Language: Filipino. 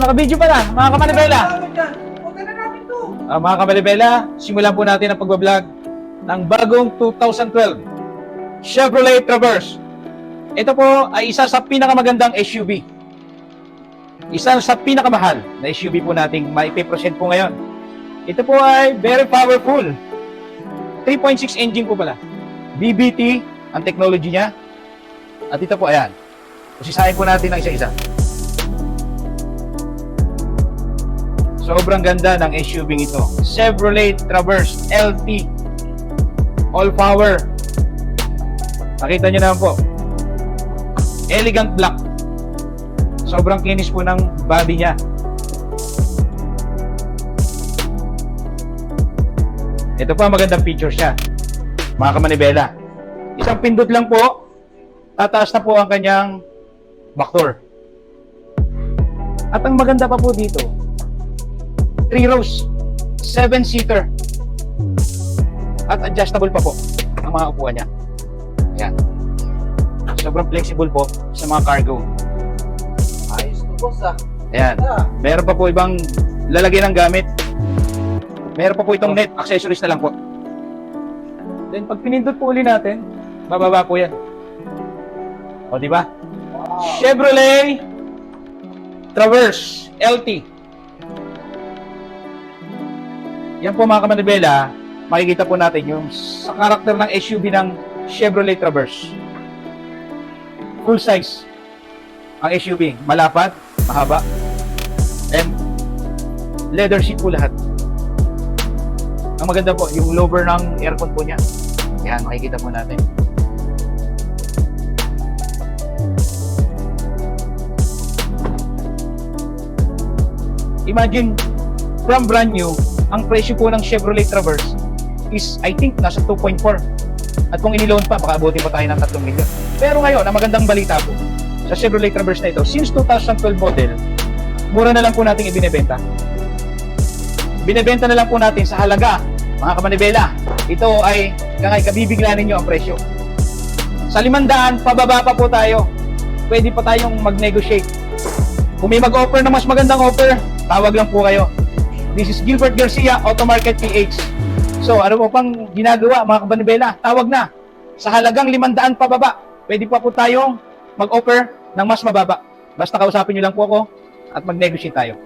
naka-video pa na, mga kamanibela. Huwag na namin to. Mga kamanibela, simulan po natin ang pagbablog ng bagong 2012 Chevrolet Traverse. Ito po ay isa sa pinakamagandang SUV. Isa sa pinakamahal na SUV po nating maipipresent po ngayon. Ito po ay very powerful. 3.6 engine po pala. BBT ang technology niya. At ito po, ayan. Usisahin po natin ang isa-isa. Sobrang ganda ng SUV ito. Chevrolet Traverse LT. All power. Nakita nyo naman po. Elegant black. Sobrang kinis po ng body niya. Ito pa magandang features siya. Mga kamanibela. Isang pindot lang po. Tataas na po ang kanyang back door. At ang maganda pa po dito, 3 rows, 7-seater. At adjustable pa po ang mga upuan niya. Ayan. Sobrang flexible po sa mga cargo. Ayos to, boss ah. Ayan. Meron pa po ibang lalagyan ng gamit. Meron pa po itong net. Accessories na lang po. Then pag pinindot po uli natin, bababa po yan. O, di ba? Chevrolet Traverse LT. Yan po mga kamanibela, makikita po natin yung sa karakter ng SUV ng Chevrolet Traverse. Full size ang SUV. Malapad, mahaba, and leather seat po lahat. Ang maganda po, yung lower ng aircon po niya. Yan, makikita po natin. Imagine, from brand new, ang presyo po ng Chevrolet Traverse is, I think, nasa 2.4. At kung iniloan pa, baka abutin pa tayo ng 3 milyon. Pero ngayon, ang magandang balita po, sa Chevrolet Traverse na ito, since 2012 model, mura na lang po natin ibinebenta. Binebenta na lang po natin sa halaga, mga kamanibela. Ito ay kabibigla ninyo ang presyo. Sa 500, pababa pa po tayo. Pwede pa tayong mag-negotiate. Kung may mag-offer na mas magandang offer, tawag lang po kayo. This is Gilbert Garcia, Auto Market PH. So, ano po pang ginagawa, mga kamanibela? Tawag na. Sa halagang 500 pababa, pwede pa po tayong mag-offer ng mas mababa. Basta kausapin nyo lang po ako at mag-negotiate tayo.